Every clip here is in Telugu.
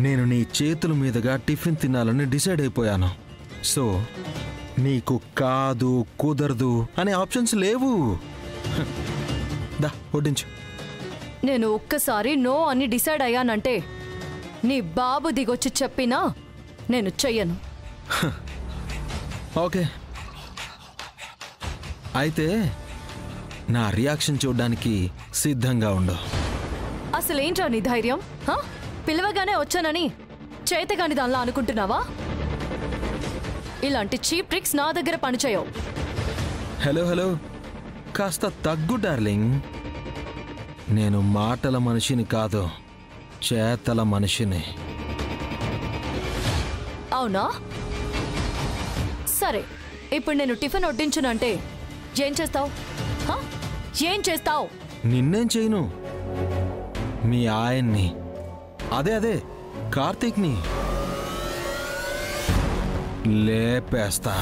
నేను నీ చేతుల మీదుగా టిఫిన్ తినాలని డిసైడ్ అయిపోయాను. సో నీకు కాదు, కుదరదు అనే ఆప్షన్స్ లేవు. దా వడ్డించు. నేను ఒక్కసారి నో అని డిసైడ్ అయ్యానంటే నీ బాబు దిగొచ్చి చెప్పినా నేను చెయ్యను. ఓకే, అయితే నా రియాక్షన్ చూడడానికి సిద్ధంగా ఉండు. అసలేంట్రా నీ ధైర్యం? పిలవగానే వచ్చానని చేతగాని దానిలా అనుకుంటున్నావా? ఇలాంటి చీప్ ట్రిక్స్ నా దగ్గర పనిచేయవు. హలో హలో, కాస్త తగ్గు డార్లింగ్. నేను మాటల మనిషిని కాదు, చేతల మనిషిని. అవునా? సరే, ఇప్పుడు నేను టిఫిన్ వడ్డించునంటే ఏం చేస్తావు? ఏం చేస్తావు? నిన్నేం చేయను, మీ ఆయన్ని, అదే కార్తీక్ని లేపేస్తా.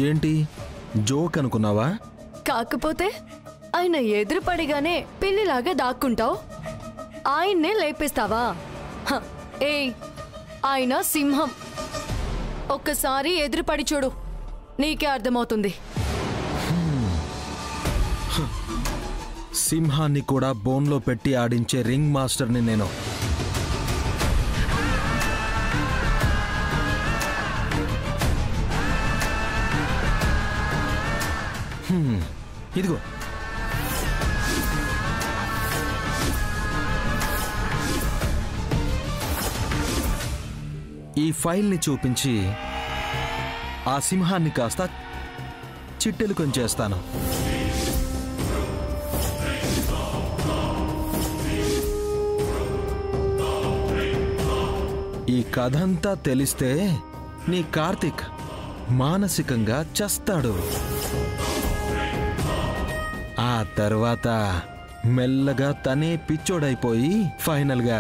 ఏంటి జోక్ అనుకున్నావా? కాకపోతే ఆయన ఎదురుపడిగానే పిల్లిలాగా దాక్కుంటావు, ఆయన్నే లేపేస్తావా? ఏయ్, ఆయన సింహం. ఒక్కసారి ఎదురుపడి చూడు, నీకే అర్థమవుతుంది. సింహాన్ని కూడా బోన్లో పెట్టి ఆడించే రింగ్ మాస్టర్ని నేను. ఇదిగో, ఈ ఫైల్ని చూపించి ఆ సింహాన్ని కాస్త చిట్టెలు కొంచేస్తాను. ఈ కథంతా తెలిస్తే నీ కార్తీక్ మానసికంగా చస్తాడు. ఆ తర్వాత మెల్లగా తనే పిచ్చోడైపోయి ఫైనల్గా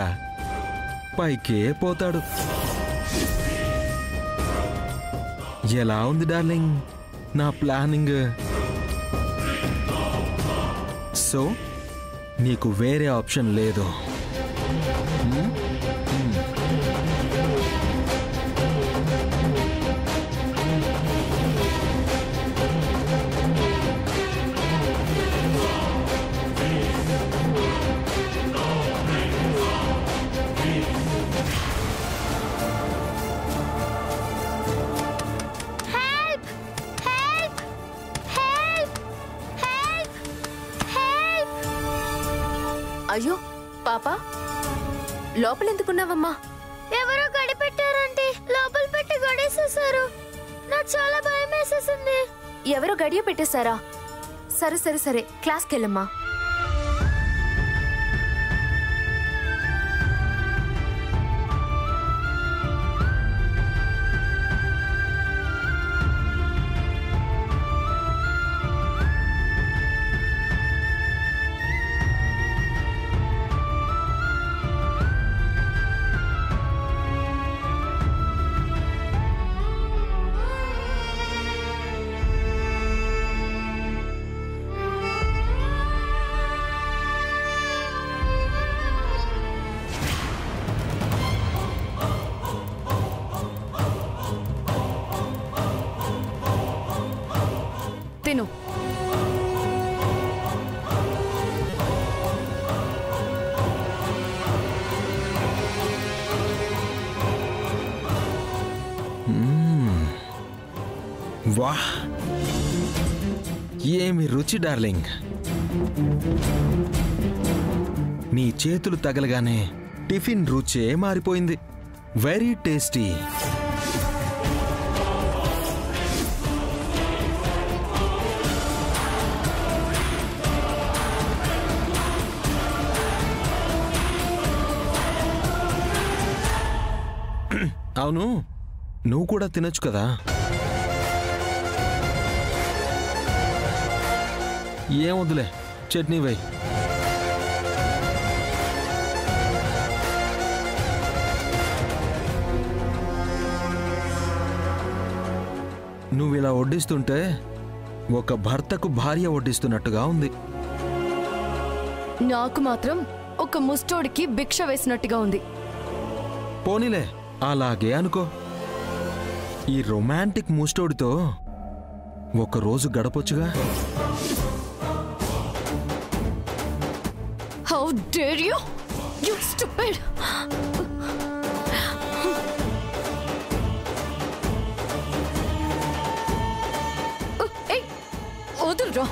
పైకే పోతాడు. ఎలా ఉంది డార్లింగ్ నా ప్లానింగ్? సో నీకు వేరే ఆప్షన్ లేదు. అయ్యో పాప, లోపలెందుకున్నావమ్మా? ఎవరో గడిపెట్టారంటే లోపల పెట్టి గడేసేసారు. నాకు చాలా భయం వేసేసింది. ఎవరో గడియ పెట్టేశారా? సరే సరే సరే, క్లాస్కి వెళ్ళమ్మా. వాహ్, ఏమి రుచి డార్లింగ్. నీ చేతులు తగలగానే టిఫిన్ రుచే మారిపోయింది. Very tasty. అవును, నువ్వు కూడా తినొచ్చు కదా. ఏం వద్దులే, చట్నీ వేయ్. నువ్వు ఇలా వడ్డిస్తుంటే ఒక భర్తకు భార్య వడ్డిస్తున్నట్టుగా ఉంది. నాకు మాత్రం ఒక ముస్టోడికి భిక్ష వేసినట్టుగా ఉంది. పోనీలే, అలాగే అనుకో. ఈ రొమాంటిక్ ముస్టోడితో ఒకరోజు గడపొచ్చుగా. How dare you, you stupid. ఏయ్, వదులురా,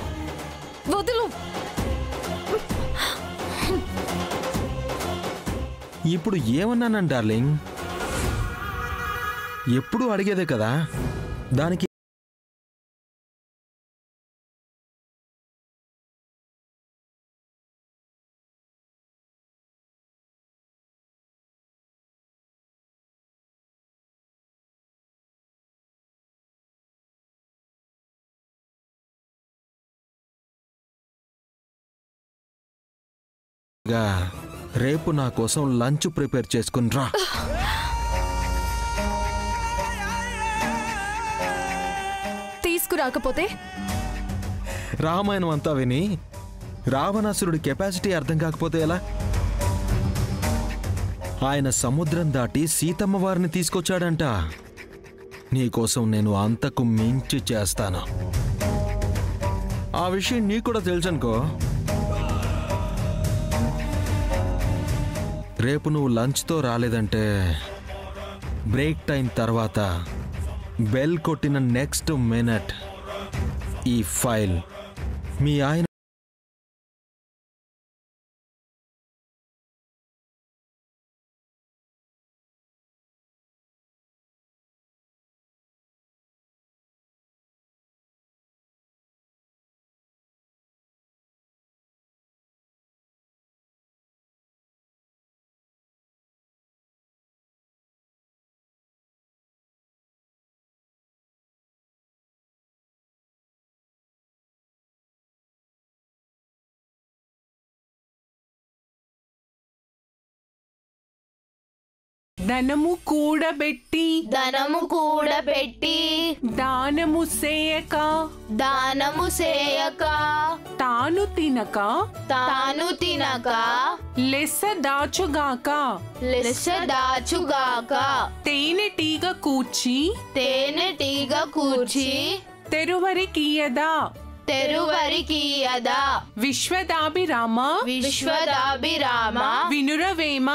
వదులు. ఇప్పుడు ఏమన్నాను డార్లింగ్? ఎప్పుడూ అడిగేదే కదా, దానికి రేపు నా కోసం లంచ్ ప్రిపేర్ చేసుకుని రా. తీసుకురాకపోతే రామాయణం అంతా విని రావణాసురుడి కెపాసిటీ అర్థం కాకపోతే ఎలా? ఆయన సముద్రం దాటి సీతమ్మ వారిని తీసుకొచ్చాడంట. నీకోసం నేను అంతకు మించి చేస్తాను. ఆ విషయం నీకు కూడా తెలుసనుకో. రేపు నువ్వు లంచ్తో రాలేదంటే బ్రేక్ టైం తర్వాత బెల్ కొట్టిన నెక్స్ట్ మినిట్ ఈ ఫైల్ మీ ఆయన ధనము కూడబెట్టి దానము చేయక తాను తినక లెస్స దాచుగాక తేనెటీగ కూర్చి తెరువరికీయదా విశ్వదాభిరామ వినురవేమ.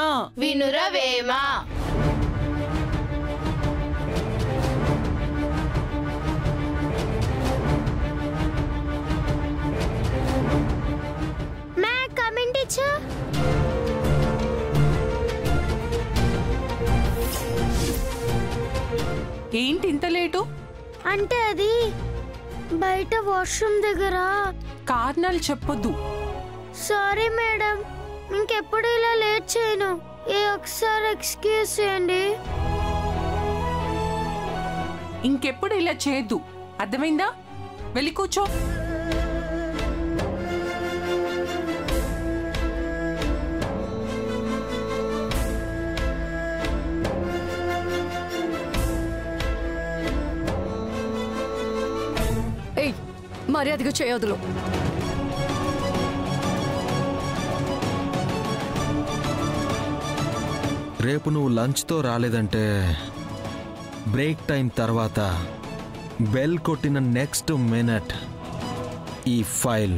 ఏంటి ఇంత లేటు? అంటే అది బయట వాష్రూమ్ దగ్గర. కారణాలు చెప్పొద్దు. సారీ మేడం, ఇంకెప్పుడు ఇలా లేట్ చేయను. ఒకసారి ఎక్స్క్యూజ్ చేయండి. ఇంకెప్పుడు ఇలా చేయొద్దు, అర్థమైందా? వెళ్ళి కూర్చో. ఏయ్, మర్యాదగా చేయొద్దులు. రేపు నువ్వు లంచ్తో రాలేదంటే బ్రేక్ టైం తర్వాత బెల్ కొట్టిన నెక్స్ట్ మినిట్ ఈ ఫైల్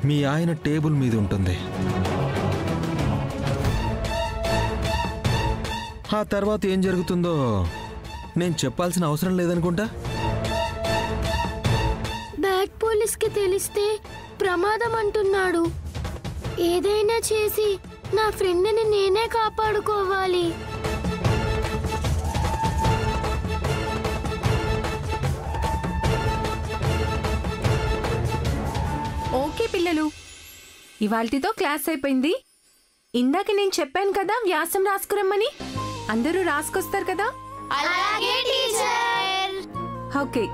మీ ఆయన టేబుల్ మీద ఉంటుంది. ఆ తర్వాత ఏం జరుగుతుందో నేను చెప్పాల్సిన అవసరం లేదనుకుంటా. పోలీస్కి తెలిస్తే ప్రమాదం అంటున్నాడు. ఏదైనా చేసి నా ఫ్రెండ్ని నేనే కాపాడుకోవాలి. ఓకే పిల్లలు, ఇవాల్టితో క్లాస్ అయిపోయింది. ఇందాక నేను చెప్పాను కదా వ్యాసం రాసుకురమ్మని. అందరూ రాసుకొస్తారు కదా? అలాగే టీచర్. ఓకే.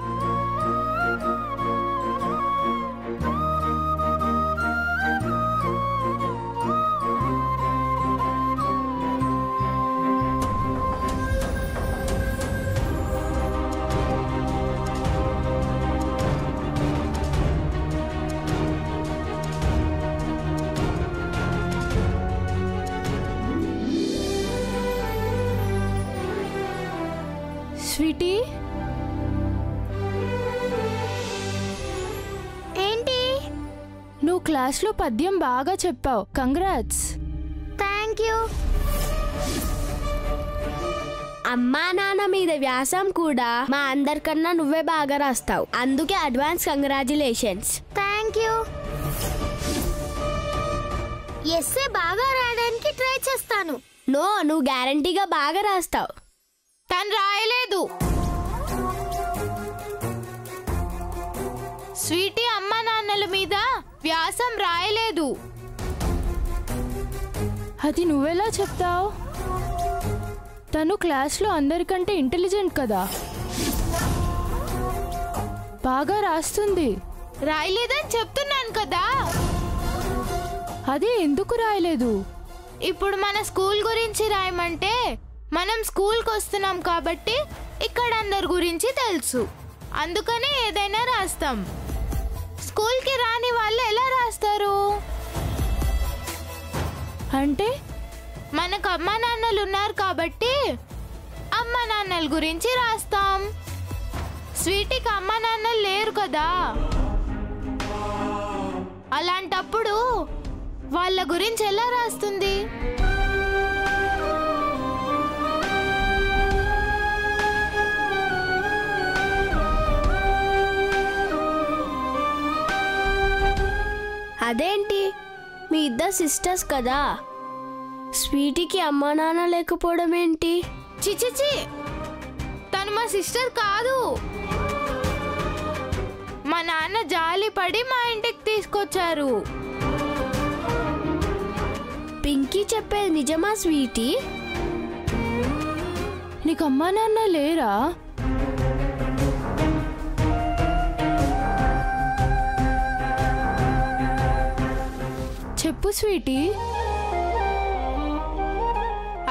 స్వీటీ, ఏంటి? నువ్వు క్లాస్లో పద్యం బాగా చెప్పావు. కంగ్రాట్స్. Thank you. అమ్మా నాన్న మీద వ్యాసం కూడా మా అందరికన్నా నువ్వే బాగా రాస్తావు. అందుకే advance congratulations. Thank you. Essay బాగా రాయడానికి ట్రై చేస్తాను. నో, నువ్వు గ్యారంటీగా బాగా రాస్తావు. తను రాయలేదు. స్వీటీ అమ్మ నాన్నల మీద వ్యాసం రాయలేదు. అది నువ్వెలా చెప్తావు? తను క్లాస్లో అందరికంటే ఇంటెలిజెంట్ కదా, బాగా రాస్తుంది. రాయలేదని చెప్తున్నాను కదా. అదే ఎందుకు రాయలేదు? ఇప్పుడు మన స్కూల్ గురించి రాయమంటే మనం స్కూల్కి వస్తున్నాం కాబట్టి ఇక్కడ అందరి గురించి తెలుసు, అందుకనే ఏదైనా రాస్తాం. స్కూల్కి రాని వాళ్ళు ఎలా రాస్తారు? అంటే మనకు అమ్మా నాన్నలు ఉన్నారు కాబట్టి అమ్మా నాన్నల గురించి రాస్తాం. స్వీటీకి అమ్మా నాన్నలు లేరు కదా, అలాంటప్పుడు వాళ్ళ గురించి ఎలా రాస్తుంది? అదేంటి, మీ ఇద్దరు సిస్టర్స్ కదా, స్వీటీకి అమ్మా నాన్న లేకపోవడం ఏంటి? చిచిచి, తను మా సిస్టర్ కాదు. మా నాన్న జాలి పడి మా ఇంటికి తీసుకొచ్చారు. పింకీ చెప్పేది నిజమా స్వీటీ? నీకు అమ్మా నాన్న లేరా? చెప్పు స్వీటీ.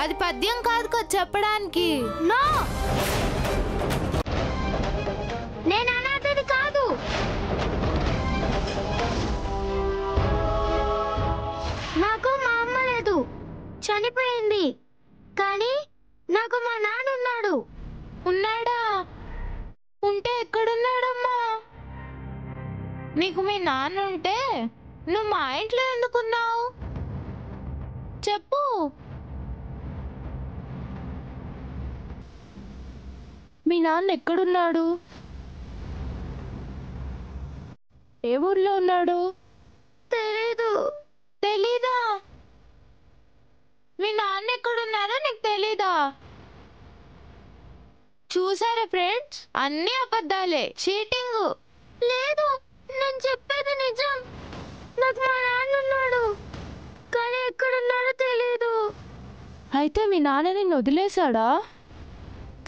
అది పద్యం కాదు కదా చెప్పడానికి. నో, నేను అనాథని కాదు. నాకు మా అమ్మ లేదు, చనిపోయింది. కానీ నాకు మా నాన్న ఉన్నాడు. ఉన్నాడా? ఉంటే ఎక్కడున్నాడమ్మా? నీకు మీ నాన్న ఉంటే నువ్వు మా ఇంట్లో ఎందుకున్నావు? చెప్పు. మీ నాన్న ఎక్కడున్నాడు? ఏ ఊర్లో ఉన్నాడు? తెలీదు. తెలీదా? మీ నాన్న ఎక్కడున్నారో నీకు తెలీదా? చూసారా ఫ్రెండ్స్, అన్ని అబద్ధాలే, చీటింగ్. లేదు, నేను చెప్పేది నిజం. నాకు మా నాన్న ఉన్నాడు, కానీ ఎక్కడున్నాడో తెలీదు. అయితే మీ నాన్న నిన్ను వదిలేశాడా?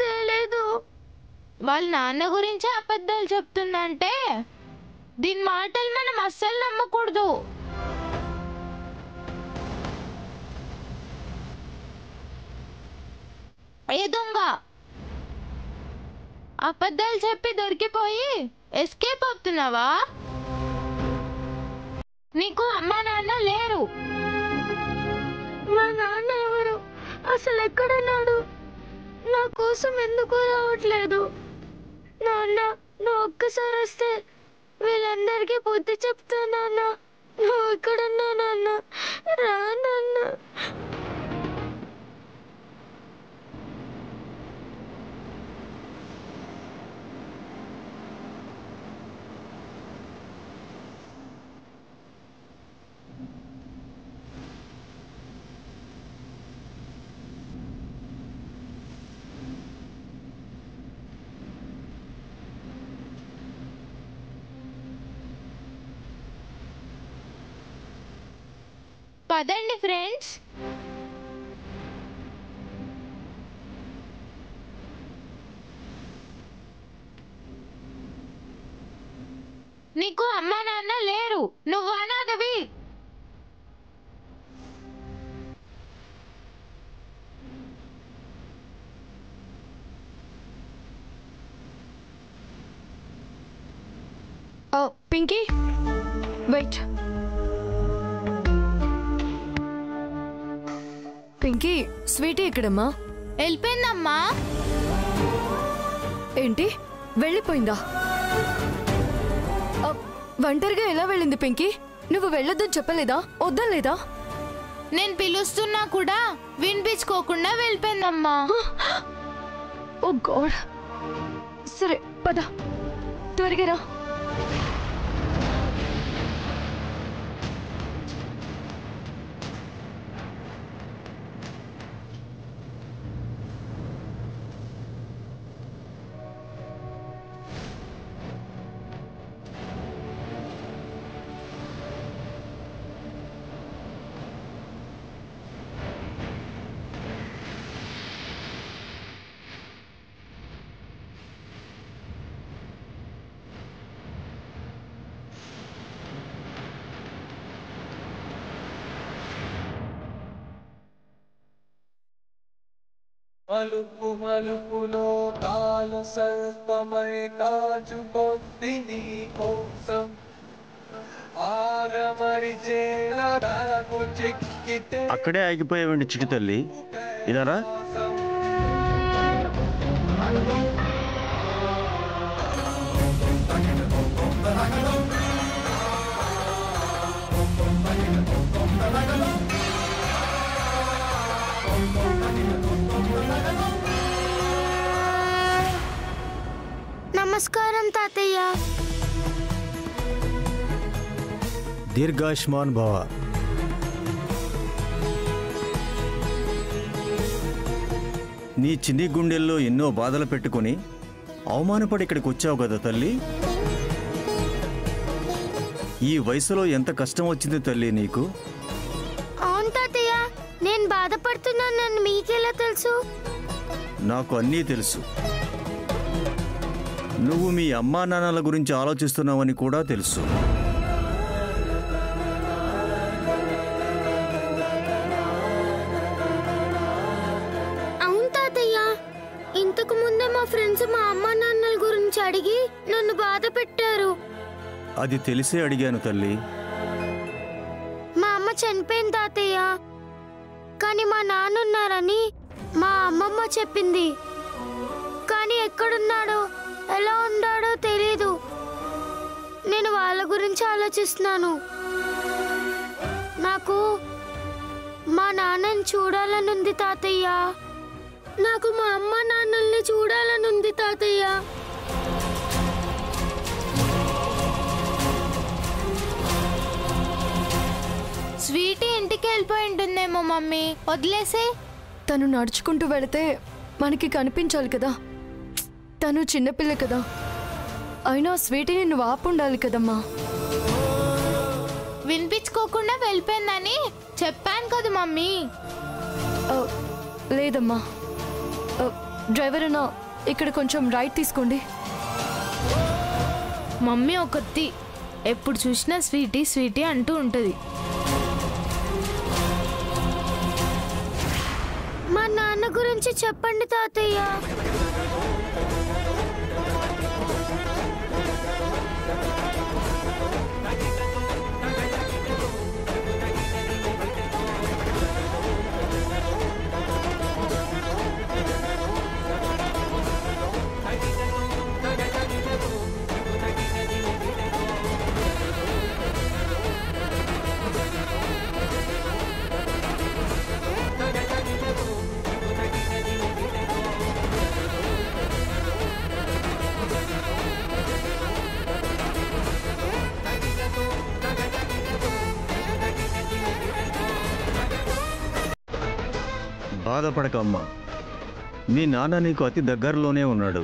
తెలీదు. వాళ్ళ నాన్న గురించి అబద్ధాలు చెప్తుందంటే దీని మాటలు మనం అస్సలు నమ్మకూడదు. ఏ దొంగ, అబద్ధాలు చెప్పి దొరికిపోయి ఎస్కేప్ అవుతున్నావా? నీకు అమ్మా నాన్న లేరు. మా నాన్న ఎవరు? అసలు ఎక్కడున్నాడు? నా కోసం ఎందుకు రావట్లేదు? నాన్న, నువ్వు ఒక్కసారి వస్తే వీళ్ళందరికీ బుద్ధి చెప్తా. నాన్న, నువ్వు ఎక్కడున్నా? నాన్న, రా నాన్న. పదండి ఫ్రెండ్స్. నీకు అమ్మా నాన్న లేరు, నువ్వు అనాథవి. పింకీ వెయిట్. పింకీ, స్వీటీ ఎక్కడమ్మా? వెళ్ళిపోయిందమ్మా. ఏంటి, వెళ్ళిపోయిందా? ఒంటరిగా ఎలా వెళ్ళింది పింకీ? నువ్వు వెళ్ళొద్దని చెప్పలేదా? వద్దలేదా? నేను పిలుస్తున్నా కూడా వినిపించుకోకుండా వెళ్ళిపోయిందమ్మా. ఓ గాడ్. సరే పద, త్వరగా రా. మలుపు మలుపులో కాల సర్పమై కాచుకొద్ది నీ కోసం ఆరమరి చేరకు చిక్కితే. అక్కడే ఆగిపోయావండి చిటి తల్లి, ఇలారా. నమస్కారం తాతయ్య. దీర్ఘాయుష్మాన్ భవ. నీ చిన్ని గుండెల్లో ఎన్నో బాధలు పెట్టుకుని అవమానపడి ఇక్కడికి వచ్చావు కదా తల్లి. ఈ వయసులో ఎంత కష్టం వచ్చింది తల్లి నీకు. అవును తాతయ్య, నేను బాధపడుతున్నానని మీకెలా తెలుసు? నాకు అన్నీ తెలుసు. నువ్వు మీ అమ్మా నాన్నల గురించి ఆలోచిస్తున్నావని కూడా తెలుసు. అవును తాతయ్య, ఇంతకు ముందే మా ఫ్రెండ్స్ మా అమ్మా నాన్నల గురించి అడిగి నన్ను బాధ పెట్టారు. అది తెలిసే అడిగాను తల్లి. మా అమ్మ చనిపోయింది తాతయ్య, కానీ మా నాన్న ఉన్నారని మా అమ్మమ్మ చెప్పింది. కానీ ఎక్కడున్నాడో ఎలా ఉన్నాడో తెలీదు. నేను వాళ్ళ గురించి ఆలోచిస్తున్నాను. నాకు మా నాన్నని చూడాలనుంది తాతయ్య. నాకు మా అమ్మ నాన్నల్ని చూడాలనుంది తాతయ్య. స్వీటీ ఇంటికి వెళ్ళిపోయి ఉంటుందేమో మమ్మీ, వదిలేసే. తను నడుచుకుంటూ వెళితే మనకి కనిపించాలి కదా. తను చిన్నపిల్ల కదా. అయినా స్వీటీని నువ్వు ఆపుండాలి కదమ్మా. వినిపించుకోకుండా వెళ్ళిపోయిందని చెప్పాను కదా మమ్మీ. లేదమ్మా. డ్రైవర్ అన్నా, ఇక్కడ కొంచెం రైట్ తీసుకోండి. మమ్మీ ఒకటి ఎప్పుడు చూసినా స్వీటీ స్వీటీ అంటూ ఉంటుంది. మా నాన్న గురించి చెప్పండి తాతయ్య. బాధపడకమ్మా, మీ నాన్న నీకు అతి దగ్గరలోనే ఉన్నాడు.